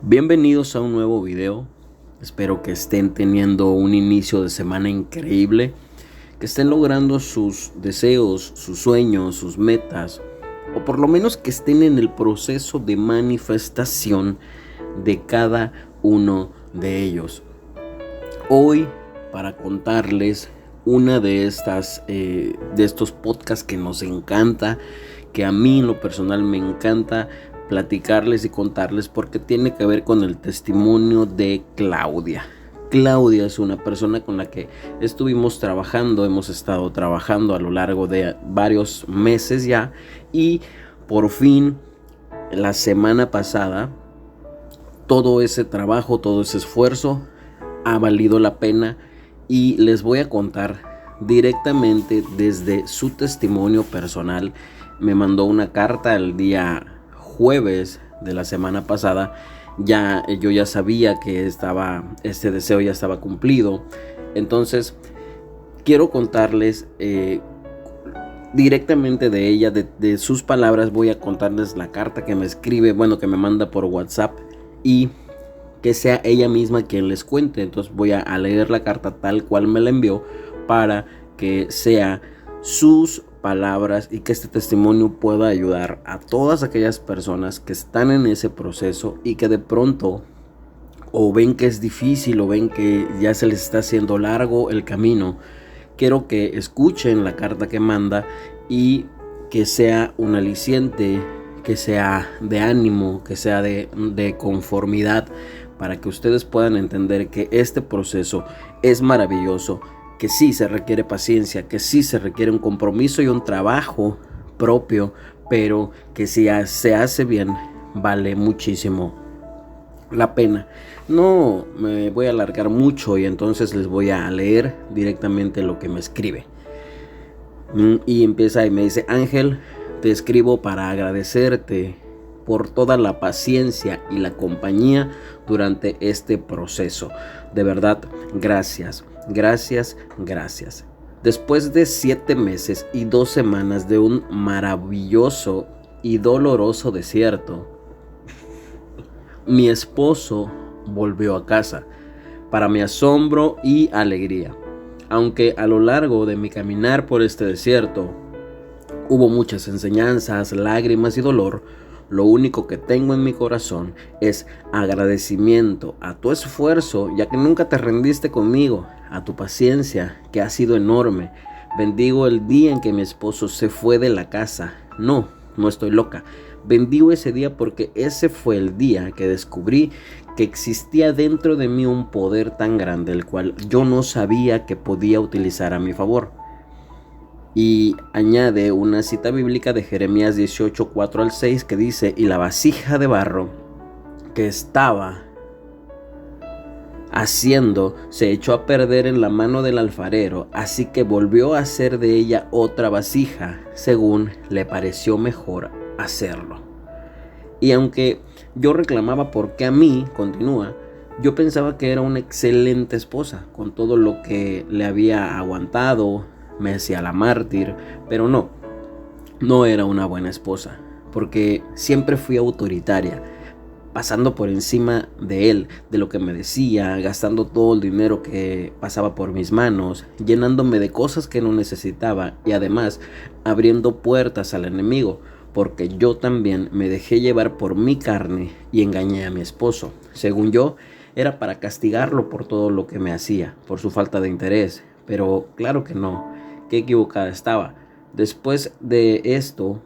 Bienvenidos a un nuevo video. Espero que estén teniendo un inicio de semana increíble, que estén logrando sus deseos, sus sueños, sus metas, o por lo menos que estén en el proceso de manifestación de cada uno de ellos. Hoy, para contarles una de estos podcasts que nos encanta, que a mí en lo personal me encanta platicarles y contarles porque tiene que ver con el testimonio de Claudia. Claudia es una persona con la que hemos estado trabajando a lo largo de varios meses ya, y por fin la semana pasada todo ese trabajo, todo ese esfuerzo ha valido la pena, y les voy a contar directamente desde su testimonio personal. Me mandó una carta el día jueves de la semana pasada. Yo ya sabía que este deseo ya estaba cumplido. Entonces quiero contarles directamente de ella, de sus palabras. Voy a contarles la carta que me escribe, que me manda por WhatsApp, y que sea ella misma quien les cuente. Entonces voy a leer la carta tal cual me la envió, para que sea sus palabras y que este testimonio pueda ayudar a todas aquellas personas que están en ese proceso y que de pronto o ven que es difícil o ven que ya se les está haciendo largo el camino. Quiero que escuchen la carta que manda y que sea un aliciente, que sea de ánimo, que sea de conformidad, para que ustedes puedan entender que este proceso es maravilloso, que sí se requiere paciencia, que sí se requiere un compromiso y un trabajo propio, pero que si se hace bien, vale muchísimo la pena. No me voy a alargar mucho y entonces les voy a leer directamente lo que me escribe. Y empieza y me dice: Ángel, te escribo para agradecerte por toda la paciencia y la compañía durante este proceso. De verdad, gracias, gracias, gracias. Después de 7 meses y 2 semanas de un maravilloso y doloroso desierto, mi esposo volvió a casa, para mi asombro y alegría. Aunque a lo largo de mi caminar por este desierto hubo muchas enseñanzas, lágrimas y dolor, lo único que tengo en mi corazón es agradecimiento a tu esfuerzo, ya que nunca te rendiste conmigo, a tu paciencia, que ha sido enorme. Bendigo el día en que mi esposo se fue de la casa. No, no estoy loca. Bendigo ese día porque ese fue el día que descubrí que existía dentro de mí un poder tan grande, el cual yo no sabía que podía utilizar a mi favor. Y añade una cita bíblica de Jeremías 18, 4 al 6, que dice: y la vasija de barro que estaba haciendo se echó a perder en la mano del alfarero, así que volvió a hacer de ella otra vasija, según le pareció mejor hacerlo. Y aunque yo reclamaba por qué a mí, continúa, yo pensaba que era una excelente esposa, con todo lo que le había aguantado, me hacía la mártir, pero no era una buena esposa, porque siempre fui autoritaria, pasando por encima de él, de lo que me decía, gastando todo el dinero que pasaba por mis manos, llenándome de cosas que no necesitaba, y además abriendo puertas al enemigo, porque yo también me dejé llevar por mi carne y engañé a mi esposo. Según yo, era para castigarlo por todo lo que me hacía, por su falta de interés, pero claro que no, qué equivocada estaba. Después de esto,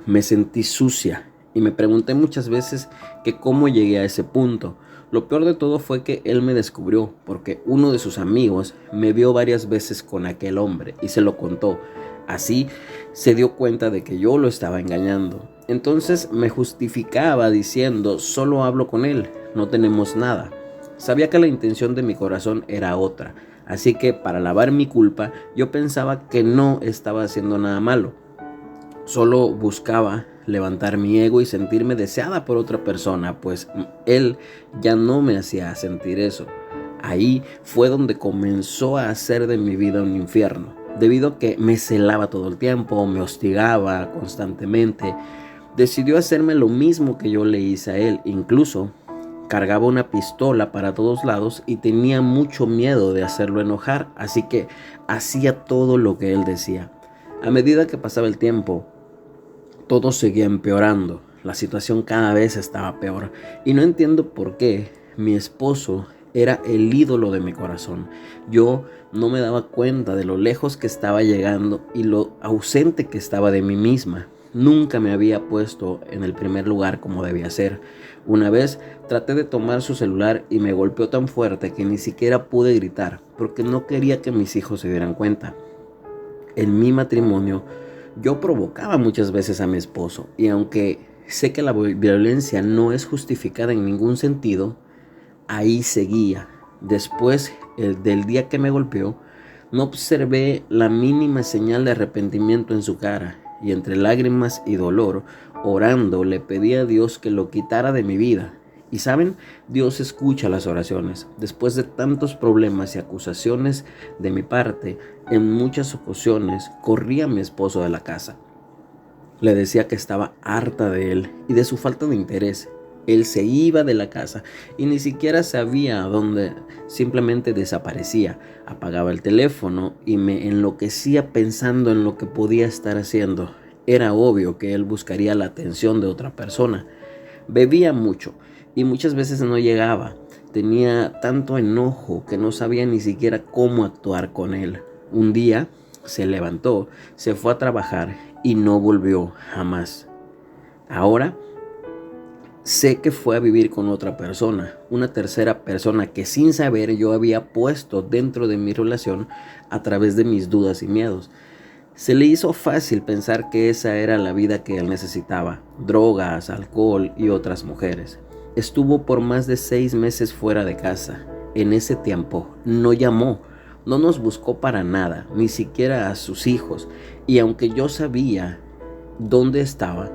me sentí sucia y me pregunté muchas veces que cómo llegué a ese punto. Lo peor de todo fue que él me descubrió, porque uno de sus amigos me vio varias veces con aquel hombre y se lo contó. Así se dio cuenta de que yo lo estaba engañando. Entonces me justificaba diciendo: solo hablo con él, no tenemos nada. Sabía que la intención de mi corazón era otra, así que para lavar mi culpa yo pensaba que no estaba haciendo nada malo. Solo buscaba levantar mi ego y sentirme deseada por otra persona, pues él ya no me hacía sentir eso. Ahí fue donde comenzó a hacer de mi vida un infierno, debido a que me celaba todo el tiempo, me hostigaba constantemente, Decidió hacerme lo mismo que yo le hice a él. Incluso cargaba una pistola para todos lados y tenía mucho miedo de hacerlo enojar, así que hacía todo lo que él decía. A medida que pasaba el tiempo, todo seguía empeorando. La situación cada vez estaba peor y no entiendo por qué. Mi esposo era el ídolo de mi corazón. Yo no me daba cuenta de lo lejos que estaba llegando y lo ausente que estaba de mí misma. Nunca me había puesto en el primer lugar como debía ser. Una vez traté de tomar su celular y me golpeó tan fuerte que ni siquiera pude gritar porque no quería que mis hijos se dieran cuenta. En mi matrimonio, yo provocaba muchas veces a mi esposo y aunque sé que la violencia no es justificada en ningún sentido, ahí seguía. Después del día que me golpeó, no observé la mínima señal de arrepentimiento en su cara y entre lágrimas y dolor, orando, le pedí a Dios que lo quitara de mi vida. Y saben, Dios escucha las oraciones. Después de tantos problemas y acusaciones de mi parte, en muchas ocasiones corrí a mi esposo de la casa. Le decía que estaba harta de él y de su falta de interés. Él se iba de la casa y ni siquiera sabía a dónde, simplemente desaparecía. Apagaba el teléfono y me enloquecía pensando en lo que podía estar haciendo. Era obvio que él buscaría la atención de otra persona. Bebía mucho y muchas veces no llegaba. Tenía tanto enojo que no sabía ni siquiera cómo actuar con él. Un día se levantó, se fue a trabajar y no volvió jamás. Ahora sé que fue a vivir con otra persona, una tercera persona que sin saber yo había puesto dentro de mi relación a través de mis dudas y miedos. Se le hizo fácil pensar que esa era la vida que él necesitaba: drogas, alcohol y otras mujeres. Estuvo por más de 6 meses fuera de casa. En ese tiempo no llamó, no nos buscó para nada, ni siquiera a sus hijos. Y aunque yo sabía dónde estaba,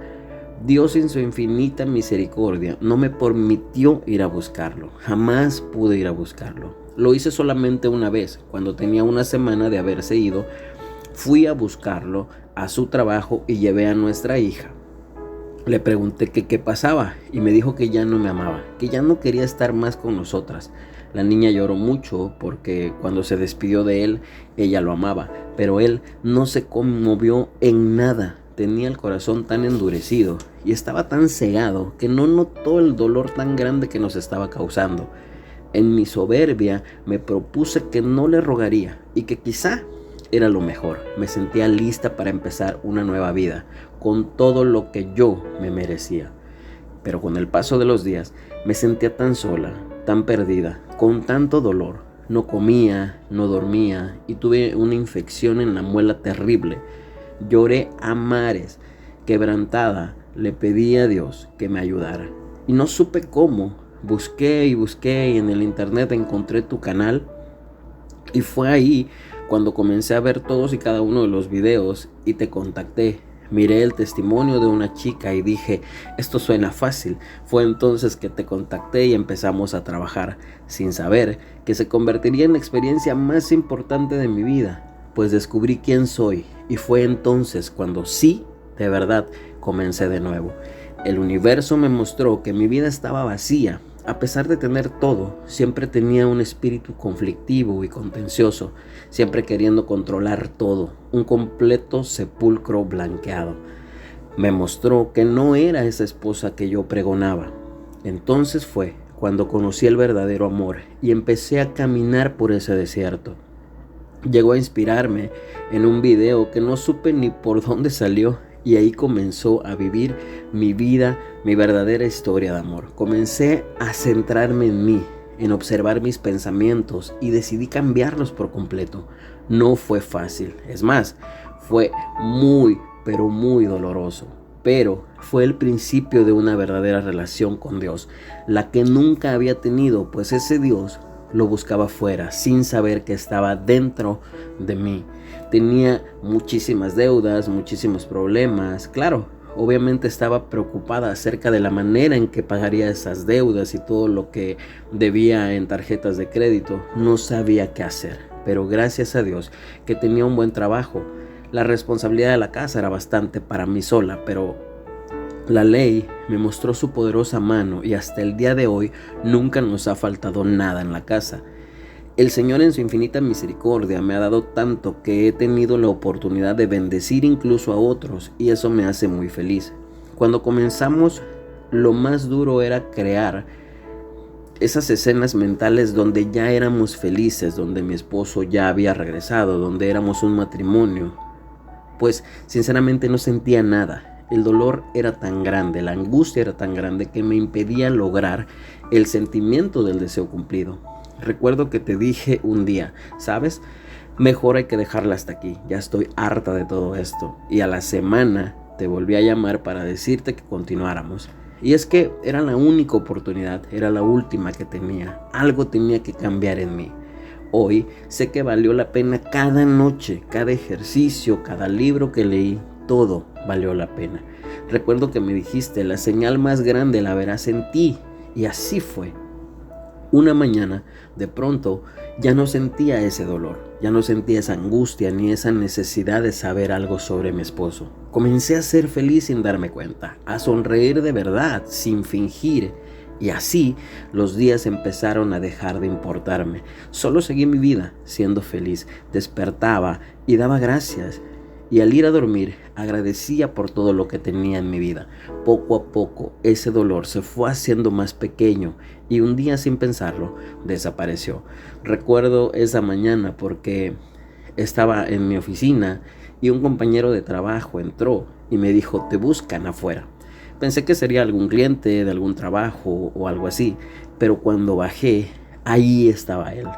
Dios en su infinita misericordia no me permitió ir a buscarlo. Jamás pude ir a buscarlo. Lo hice solamente una vez, cuando tenía una semana de haberse ido. Fui a buscarlo a su trabajo y llevé a nuestra hija. Le pregunté que qué pasaba y me dijo que ya no me amaba, que ya no quería estar más con nosotras. La niña lloró mucho porque cuando se despidió de él, ella lo amaba, pero él no se conmovió en nada. Tenía el corazón tan endurecido y estaba tan cegado que no notó el dolor tan grande que nos estaba causando. En mi soberbia me propuse que no le rogaría y que quizá era lo mejor. Me sentía lista para empezar una nueva vida, con todo lo que yo me merecía. Pero con el paso de los días me sentía tan sola, tan perdida, con tanto dolor. No comía, no dormía y tuve una infección en la muela terrible. Lloré a mares. Quebrantada, le pedí a Dios que me ayudara. Y no supe cómo. Busqué y en el internet encontré tu canal. Y fue ahí cuando comencé a ver todos y cada uno de los videos y te contacté. Miré el testimonio de una chica y dije, esto suena fácil. Fue entonces que te contacté y empezamos a trabajar, sin saber que se convertiría en la experiencia más importante de mi vida, pues descubrí quién soy y fue entonces cuando sí, de verdad, comencé de nuevo. El universo me mostró que mi vida estaba vacía. A pesar de tener todo, siempre tenía un espíritu conflictivo y contencioso, siempre queriendo controlar todo, un completo sepulcro blanqueado. Me mostró que no era esa esposa que yo pregonaba. Entonces fue cuando conocí el verdadero amor y empecé a caminar por ese desierto. Llegó a inspirarme en un video que no supe ni por dónde salió. Y ahí comenzó a vivir mi vida, mi verdadera historia de amor. Comencé a centrarme en mí, en observar mis pensamientos y decidí cambiarlos por completo. No fue fácil, es más, fue muy, pero muy doloroso. Pero fue el principio de una verdadera relación con Dios, la que nunca había tenido, pues ese Dios lo buscaba fuera, sin saber que estaba dentro de mí. Tenía muchísimas deudas, muchísimos problemas. Claro, obviamente estaba preocupada acerca de la manera en que pagaría esas deudas y todo lo que debía en tarjetas de crédito. No sabía qué hacer, pero gracias a Dios que tenía un buen trabajo. La responsabilidad de la casa era bastante para mí sola, pero La ley me mostró su poderosa mano y hasta el día de hoy nunca nos ha faltado nada en la casa. El Señor en su infinita misericordia me ha dado tanto que he tenido la oportunidad de bendecir incluso a otros y eso me hace muy feliz. Cuando comenzamos, lo más duro era crear esas escenas mentales donde ya éramos felices, donde mi esposo ya había regresado, donde éramos un matrimonio. Pues sinceramente no sentía nada. El dolor era tan grande, la angustia era tan grande que me impedía lograr el sentimiento del deseo cumplido. Recuerdo que te dije un día, ¿sabes? Mejor hay que dejarla hasta aquí, ya estoy harta de todo esto. Y a la semana te volví a llamar para decirte que continuáramos. Y es que era la única oportunidad, era la última que tenía. Algo tenía que cambiar en mí. Hoy sé que valió la pena cada noche, cada ejercicio, cada libro que leí, todo valió la pena. Recuerdo que me dijiste, la señal más grande la verás en ti, y así fue. Una mañana, de pronto, ya no sentía ese dolor, ya no sentía esa angustia ni esa necesidad de saber algo sobre mi esposo. Comencé a ser feliz sin darme cuenta, a sonreír de verdad, sin fingir. Y así los días empezaron a dejar de importarme. Solo seguí mi vida siendo feliz. Despertaba y daba gracias. Y al ir a dormir agradecía por todo lo que tenía en mi vida. Poco a poco ese dolor se fue haciendo más pequeño y un día sin pensarlo desapareció. Recuerdo esa mañana porque estaba en mi oficina y un compañero de trabajo entró y me dijo, te buscan afuera. Pensé que sería algún cliente de algún trabajo o algo así, pero cuando bajé, ahí estaba él.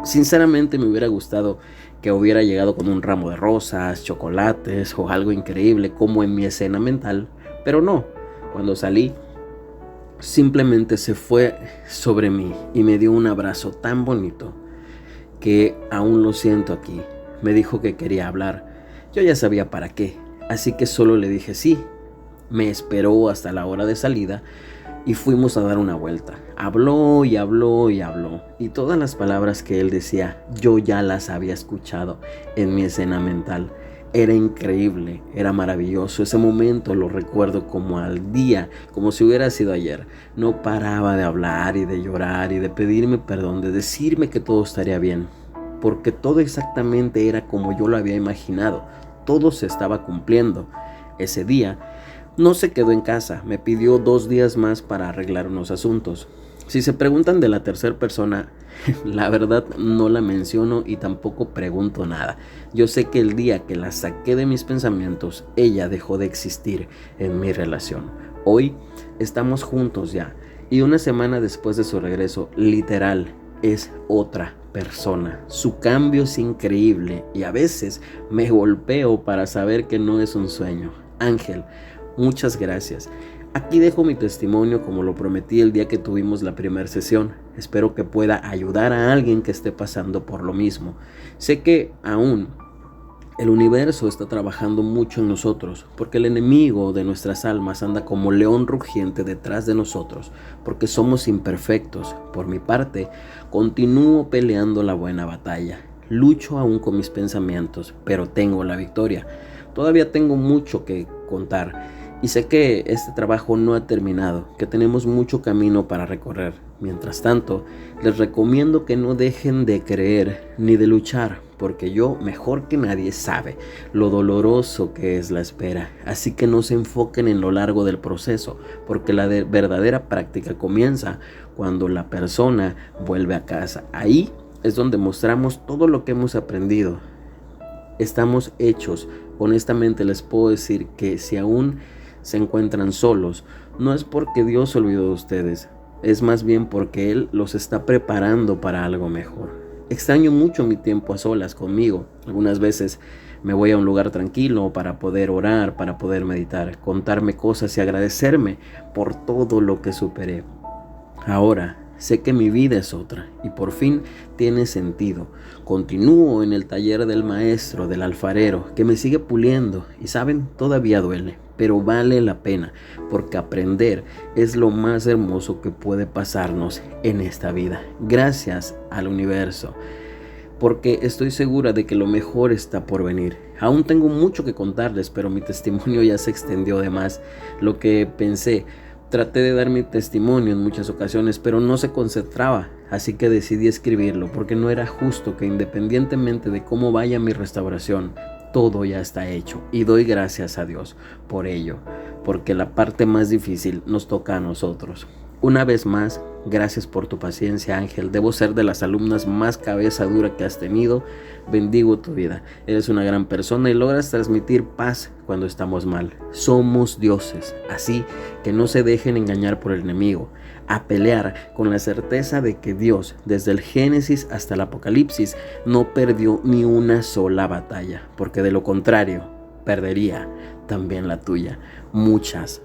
Sinceramente me hubiera gustado que hubiera llegado con un ramo de rosas, chocolates o algo increíble como en mi escena mental, pero no. Cuando salí, simplemente se fue sobre mí y me dio un abrazo tan bonito que aún lo siento aquí. Me dijo que quería hablar. Yo ya sabía para qué, así que solo le dije sí. Me esperó hasta la hora de salida y fuimos a dar una vuelta. Habló y habló y habló. Y todas las palabras que él decía, yo ya las había escuchado en mi escena mental. Era increíble, era maravilloso. Ese momento lo recuerdo como al día, como si hubiera sido ayer. No paraba de hablar y de llorar y de pedirme perdón, de decirme que todo estaría bien. Porque todo exactamente era como yo lo había imaginado. Todo se estaba cumpliendo. Ese día no se quedó en casa, me pidió 2 días más para arreglar unos asuntos. Si se preguntan de la tercera persona, la verdad no la menciono y tampoco pregunto nada. Yo sé que el día que la saqué de mis pensamientos, ella dejó de existir en mi relación. Hoy estamos juntos ya y una semana después de su regreso, literal, es otra persona. Su cambio es increíble y a veces me golpeo para saber que no es un sueño. Ángel, muchas gracias. Aquí dejo mi testimonio como lo prometí el día que tuvimos la primera sesión. Espero que pueda ayudar a alguien que esté pasando por lo mismo. Sé que aún el universo está trabajando mucho en nosotros, porque el enemigo de nuestras almas anda como león rugiente detrás de nosotros, porque somos imperfectos. Por mi parte, continúo peleando la buena batalla. Lucho aún con mis pensamientos, pero tengo la victoria. Todavía tengo mucho que contar y sé que este trabajo no ha terminado, que tenemos mucho camino para recorrer. Mientras tanto, les recomiendo que no dejen de creer ni de luchar, porque yo, mejor que nadie, sabe lo doloroso que es la espera. Así que no se enfoquen en lo largo del proceso, porque la verdadera práctica comienza cuando la persona vuelve a casa. Ahí es donde mostramos todo lo que hemos aprendido. Estamos hechos. Honestamente les puedo decir que si aún se encuentran solos, no es porque Dios se olvidó de ustedes, es más bien porque Él los está preparando para algo mejor. Extraño mucho mi tiempo a solas conmigo. Algunas veces me voy a un lugar tranquilo para poder orar, para poder meditar, contarme cosas y agradecerme por todo lo que superé. Ahora sé que mi vida es otra y por fin tiene sentido. Continúo en el taller del maestro, del alfarero, que me sigue puliendo y saben, todavía duele, pero vale la pena, porque aprender es lo más hermoso que puede pasarnos en esta vida. Gracias al universo porque estoy segura de que lo mejor está por venir. Aún tengo mucho que contarles, pero mi testimonio ya se extendió de más lo que pensé. Traté de dar mi testimonio en muchas ocasiones, pero no se concentraba, así que decidí escribirlo, porque no era justo que independientemente de cómo vaya mi restauración, todo ya está hecho, y doy gracias a Dios por ello, porque la parte más difícil nos toca a nosotros. Una vez más, gracias por tu paciencia, Ángel. Debo ser de las alumnas más cabeza dura que has tenido. Bendigo tu vida. Eres una gran persona y logras transmitir paz cuando estamos mal. Somos dioses, así que no se dejen engañar por el enemigo. A pelear con la certeza de que Dios, desde el Génesis hasta el Apocalipsis, no perdió ni una sola batalla, porque de lo contrario, perdería también la tuya. Muchas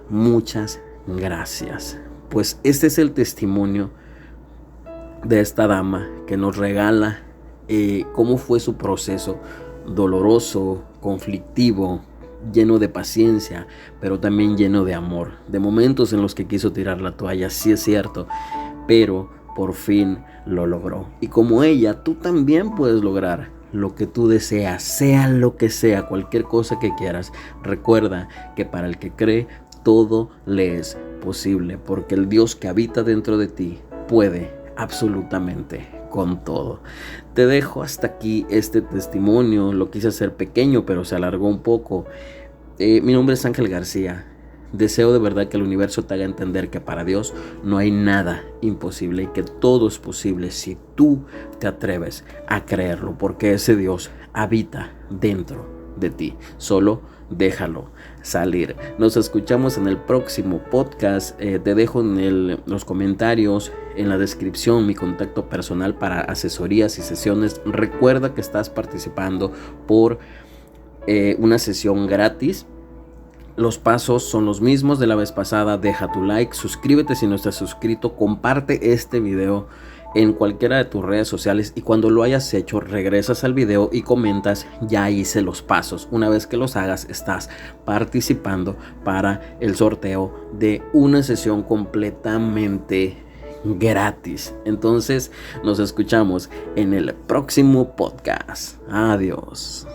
gracias. Pues este es el testimonio de esta dama que nos regala cómo fue su proceso doloroso, conflictivo, lleno de paciencia, pero también lleno de amor, de momentos en los que quiso tirar la toalla, sí es cierto, pero por fin lo logró. Y como ella, tú también puedes lograr lo que tú deseas, sea lo que sea, cualquier cosa que quieras. Recuerda que para el que cree, todo le es posible, porque el Dios que habita dentro de ti puede absolutamente con todo. Te dejo hasta aquí este testimonio. Lo quise hacer pequeño, pero se alargó un poco. Mi nombre es Ángel García. Deseo de verdad que el universo te haga entender que para Dios no hay nada imposible y que todo es posible si tú te atreves a creerlo, porque ese Dios habita dentro de ti. Solo déjalo salir. Nos escuchamos en el próximo podcast. Te dejo en los comentarios, en la descripción, mi contacto personal para asesorías y sesiones. Recuerda que estás participando por una sesión gratis. Los pasos son los mismos de la vez pasada. Deja tu like, suscríbete si no estás suscrito, comparte este video en cualquiera de tus redes sociales y cuando lo hayas hecho regresas al video y comentas: ya hice los pasos. Una vez que los hagas, estás participando para el sorteo de una sesión completamente gratis. Entonces nos escuchamos en el próximo podcast. Adiós.